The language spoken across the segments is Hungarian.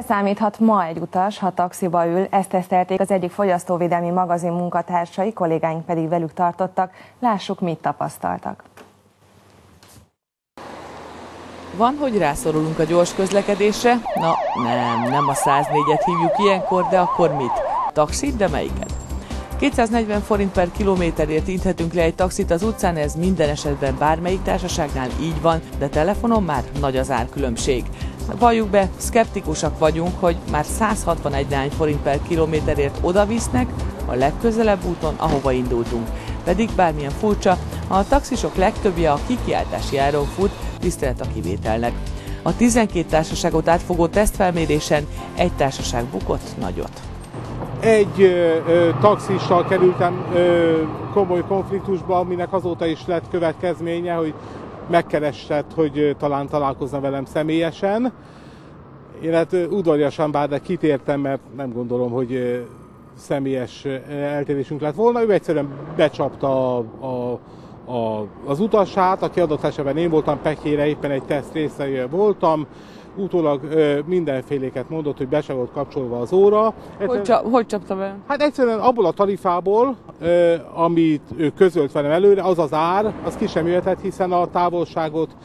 Számíthat ma egy utas, ha taxiba ül, ezt tesztelték az egyik fogyasztóvédelmi magazin munkatársai, kollégáink pedig velük tartottak. Lássuk, mit tapasztaltak. Van, hogy rászorulunk a gyors közlekedésre? Na, nem a 104-et hívjuk ilyenkor, de akkor mit? Taxit, de melyiket? 240 forint per kilométerért inthetünk le egy taxit az utcán, ez minden esetben bármelyik társaságnál így van, de telefonon már nagy az árkülönbség. Valljuk be, szkeptikusak vagyunk, hogy már 161 forint per kilométerért odavisznek a legközelebb úton, ahova indultunk. Pedig bármilyen furcsa, a taxisok legtöbbje a kikiáltási áron fut, tisztelet a kivételnek. A 12 társaságot átfogó tesztfelmérésen egy társaság bukott nagyot. Egy taxissal kerültem komoly konfliktusba, aminek azóta is lett következménye, hogy megkeresett, hogy talán találkozna velem személyesen. Én hát udvariasan bár, de kitértem, mert nem gondolom, hogy személyes eltérésünk lett volna. Ő egyszerűen becsapta az utasát, aki adott esetben én voltam, pekére éppen egy teszt részei voltam. Utólag mindenféléket mondott, hogy be se volt kapcsolva az óra. Hogy csapta be? Hát egyszerűen abból a tarifából, amit ő közölt velem előre, az az ár, az ki sem jöhetett, hiszen a távolságot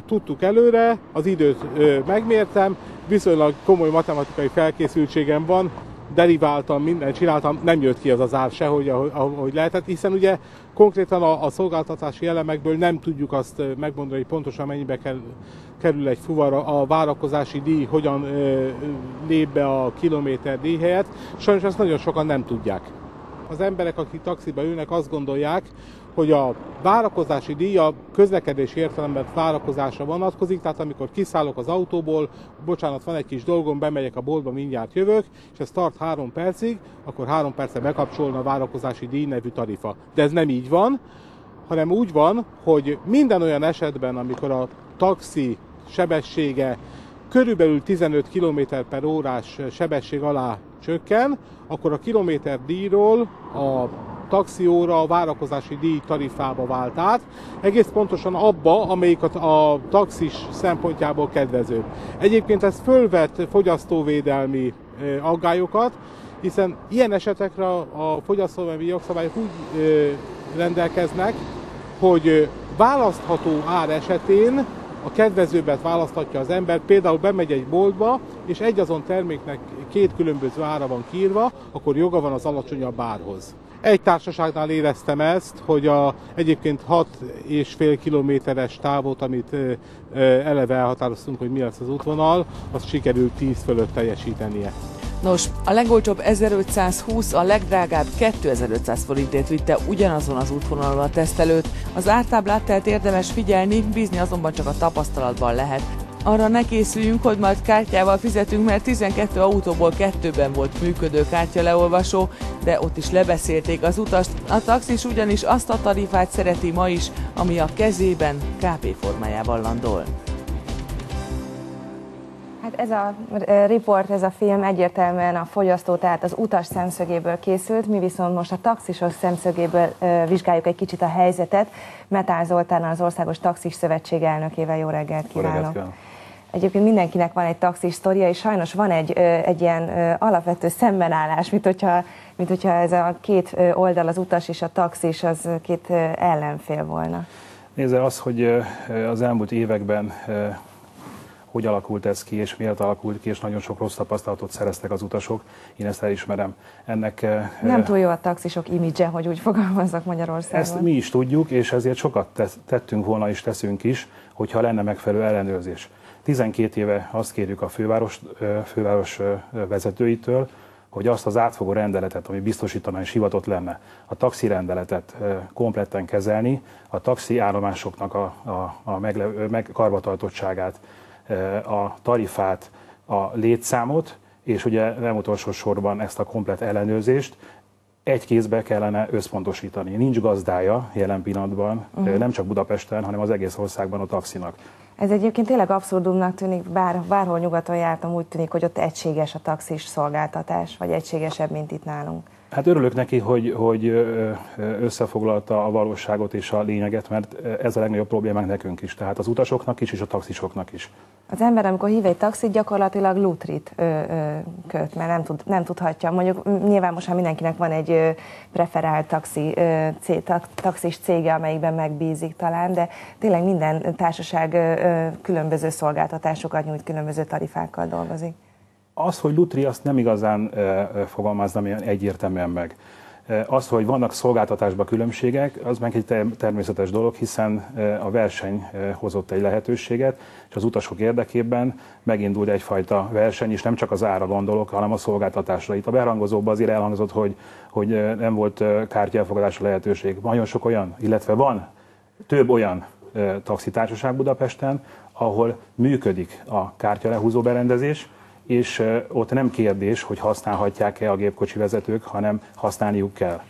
tudtuk előre, az időt megmértem, viszonylag komoly matematikai felkészültségem van, deriváltam, mindent csináltam, nem jött ki az az ár se, ahogy lehetett, hiszen ugye konkrétan a szolgáltatási elemekből nem tudjuk azt megmondani, hogy pontosan mennyibe kerül egy fuvar, a várakozási díj hogyan lép be a kilométer díj helyett. Sajnos ezt nagyon sokan nem tudják. Az emberek, akik taxiba ülnek, azt gondolják, hogy a várakozási díj a közlekedési értelemben várakozásra vonatkozik, tehát amikor kiszállok az autóból, bocsánat, van egy kis dolgom, bemegyek a boltba, mindjárt jövök, és ez tart 3 percig, akkor 3 percre bekapcsolna a várakozási díj nevű tarifa. De ez nem így van, hanem úgy van, hogy minden olyan esetben, amikor a taxi sebessége körülbelül 15 km/h sebesség alá csökken, akkor a kilométerdíjról a taxióra a várakozási díj tarifába vált át, egész pontosan abba, amelyik a taxis szempontjából kedvező. Egyébként ez fölvet fogyasztóvédelmi aggályokat, hiszen ilyen esetekre a fogyasztóvédelmi jogszabályok úgy rendelkeznek, hogy választható ár esetén a kedvezőbbet választhatja az ember, például bemegy egy boltba, és egy azon terméknek 2 különböző ára van kiírva, akkor joga van az alacsonyabb árhoz. Egy társaságnál éreztem ezt, hogy egyébként 6,5 kilométeres távot, amit eleve elhatároztunk, hogy mi lesz az útvonal, azt sikerült 10 fölött teljesítenie. Nos, a legolcsóbb 1520, a legdrágább 2500 forintért vitte ugyanazon az útvonalon a tesztelőt. Az ártáblát tehát érdemes figyelni, bízni azonban csak a tapasztalatban lehet. Arra ne készüljünk, hogy majd kártyával fizetünk, mert 12 autóból 2-ben volt működő kártyaleolvasó, de ott is lebeszélték az utast. A taxis ugyanis azt a tarifát szereti ma is, ami a kezében KP formájában landol. Hát ez a riport, ez a film egyértelműen a fogyasztó, tehát az utas szemszögéből készült, mi viszont most a taxisos szemszögéből vizsgáljuk egy kicsit a helyzetet. Metál Zoltán, az Országos Taxis Szövetség elnökével. Jó reggelt kívánok! Egyébként mindenkinek van egy taxis sztoria, és sajnos van egy ilyen alapvető szembenállás, mint hogyha ez a két oldal, az utas és a taxis, az két ellenfél volna. Nézze, az, hogy az elmúlt években hogy alakult ez ki, és miért alakult ki, és nagyon sok rossz tapasztalatot szereztek az utasok, én ezt elismerem. Nem túl jó a taxisok imidzse, hogy úgy fogalmazzak Magyarországon. Ezt mi is tudjuk, és ezért sokat tettünk volna, és teszünk is, hogyha lenne megfelelő ellenőrzés. 12 éve azt kérjük a főváros vezetőitől, hogy azt az átfogó rendeletet, ami biztosítaná és hivatott lenne, a taxi rendeletet kompletten kezelni, a taxi állomásoknak a karbantartottságát, a tarifát, a létszámot, és ugye nem utolsó sorban ezt a komplett ellenőrzést egy kézbe kellene összpontosítani. Nincs gazdája jelen pillanatban, nem csak Budapesten, hanem az egész országban a taxinak. Ez egyébként tényleg abszurdumnak tűnik, bárhol nyugaton jártam, úgy tűnik, hogy ott egységes a taxis szolgáltatás, vagy egységesebb, mint itt nálunk. Hát örülök neki, hogy összefoglalta a valóságot és a lényeget, mert ez a legnagyobb problémánk nekünk is, tehát az utasoknak is és a taxisoknak is. Az ember, amikor hív egy taxit, gyakorlatilag lútrit köt, mert nem tudhatja. Mondjuk nyilván most már mindenkinek van egy preferált taxis cége, amelyikben megbízik talán, de tényleg minden társaság különböző szolgáltatásokat nyújt, különböző tarifákkal dolgozik. Az, hogy lutri, azt nem igazán fogalmaznám ilyen egyértelműen meg. Az, hogy vannak szolgáltatásban különbségek, az meg egy természetes dolog, hiszen a verseny hozott egy lehetőséget, és az utasok érdekében megindult egyfajta verseny, és nem csak az ára gondolok, hanem a szolgáltatásra. Itt a berangozóban azért elhangzott, hogy nem volt kártyaelfogadásra lehetőség. Nagyon sok olyan, illetve van több olyan taxitársaság Budapesten, ahol működik a kártyalehúzó berendezés, és ott nem kérdés, hogy használhatják-e a gépkocsi vezetők, hanem használniuk kell.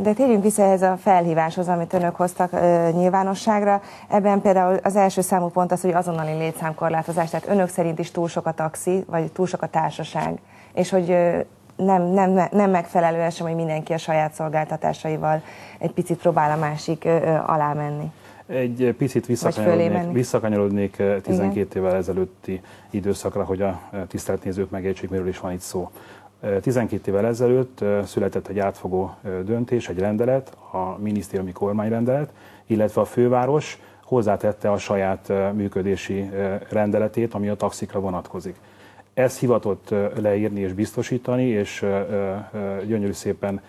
De térjünk vissza ehhez a felhíváshoz, amit önök hoztak nyilvánosságra. Ebben például az első számú pont az, hogy azonnali létszámkorlátozás, tehát önök szerint is túl sok a taxi, vagy túl sok a társaság, és hogy nem megfelelő ez sem, hogy mindenki a saját szolgáltatásaival egy picit próbál a másik alá menni. Egy picit visszakanyarodnék 12 évvel ezelőtti időszakra, hogy a tisztelt nézők megértsék, miről is van itt szó. 12 évvel ezelőtt született egy átfogó döntés, egy rendelet, a minisztériumi kormányrendelet, illetve a főváros hozzátette a saját működési rendeletét, ami a taxikra vonatkozik. Ez hivatott leírni és biztosítani, és gyönyörű szépen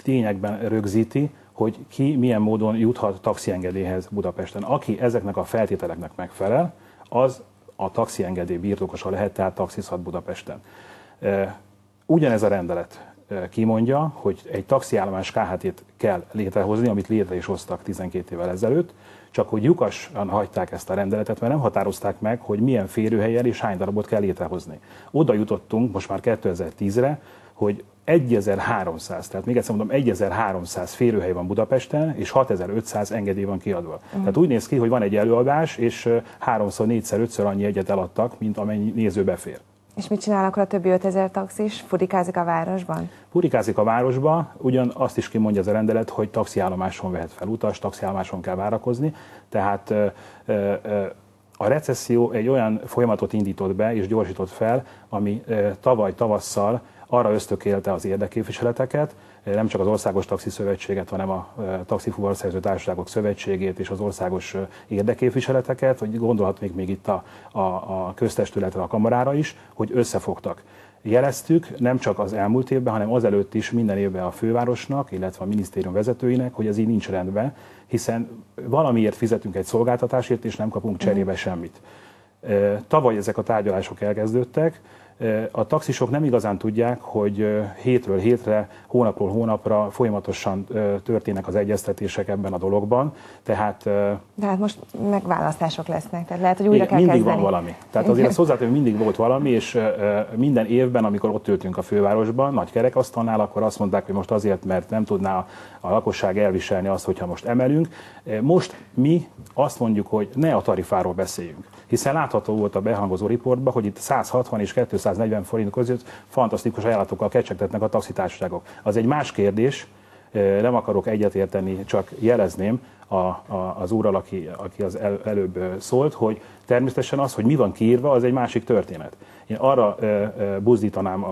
tényekben rögzíti, hogy ki milyen módon juthat taxiengedélyhez Budapesten. Aki ezeknek a feltételeknek megfelel, az a taxiengedély birtokosa lehet, tehát taxizhat Budapesten. Ugyanez a rendelet kimondja, hogy egy taxiállomás KHT-t kell létrehozni, amit létre is hoztak 12 évvel ezelőtt, csak hogy lyukasan hagyták ezt a rendeletet, mert nem határozták meg, hogy milyen férőhelyen és hány darabot kell létrehozni. Oda jutottunk most már 2010-re, hogy 1300, tehát még egyszer mondom, 1300 férőhely van Budapesten, és 6500 engedély van kiadva. Tehát úgy néz ki, hogy van egy előadás, és 3-szor, 4-szer, 5-ször annyi egyet eladtak, mint amennyi néző befér. És mit csinál akkor a többi 5000 taxis? Furikázik a városban? Furikázik a városban, ugyan azt is kimondja ez a rendelet, hogy taxiállomáson vehet fel utas, taxiállomáson kell várakozni, tehát a recesszió egy olyan folyamatot indított be és gyorsított fel, ami tavaly tavasszal arra ösztökélte az érdekképviseleteket, nem csak az Országos Taxiszövetséget, hanem a Taxifuvarszerző Társaságok Szövetségét és az országos érdekképviseleteket, hogy gondolhatnék még itt a köztestületre, a kamarára is, hogy összefogtak. Jeleztük nem csak az elmúlt évben, hanem azelőtt is minden évben a fővárosnak, illetve a minisztérium vezetőinek, hogy ez így nincs rendben, hiszen valamiért fizetünk egy szolgáltatásért, és nem kapunk cserébe semmit. Tavaly ezek a tárgyalások elkezdődtek. A taxisok nem igazán tudják, hogy hétről hétre, hónapról hónapra folyamatosan történnek az egyeztetések ebben a dologban. De hát most megválasztások lesznek, tehát lehet, hogy újra kell kezdeni. Mindig van valami. Tehát azért ezt hozzátenni, mindig volt valami, és minden évben, amikor ott ültünk a fővárosban, nagy kerekasztalnál, akkor azt mondták, hogy most azért, mert nem tudná a lakosság elviselni azt, hogyha most emelünk. Most mi azt mondjuk, hogy ne a tarifáról beszéljünk. Hiszen látható volt a behangozó riportban, hogy itt 160 és 240 forint között fantasztikus ajánlatokkal kecsegtetnek a taxitársaságok. Az egy más kérdés, nem akarok egyetérteni, csak jelezném az úrral, aki az előbb szólt, hogy természetesen az, hogy mi van kiírva, az egy másik történet. Én arra buzdítanám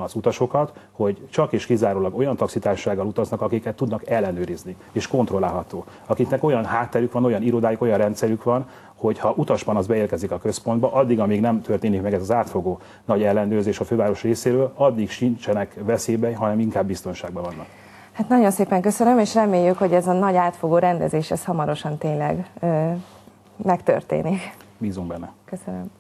az utasokat, hogy csak és kizárólag olyan taxitársasággal utaznak, akiket tudnak ellenőrizni, és kontrollálható. Akiknek olyan hátterük van, olyan irodájuk, olyan rendszerük van, hogy ha utaspanaszt beérkezik a központba, addig, amíg nem történik meg ez az átfogó nagy ellenőrzés a főváros részéről, addig sincsenek veszélybe, hanem inkább biztonságban vannak. Hát nagyon szépen köszönöm, és reméljük, hogy ez a nagy átfogó rendezés ez hamarosan tényleg megtörténik. Bízunk benne. Köszönöm.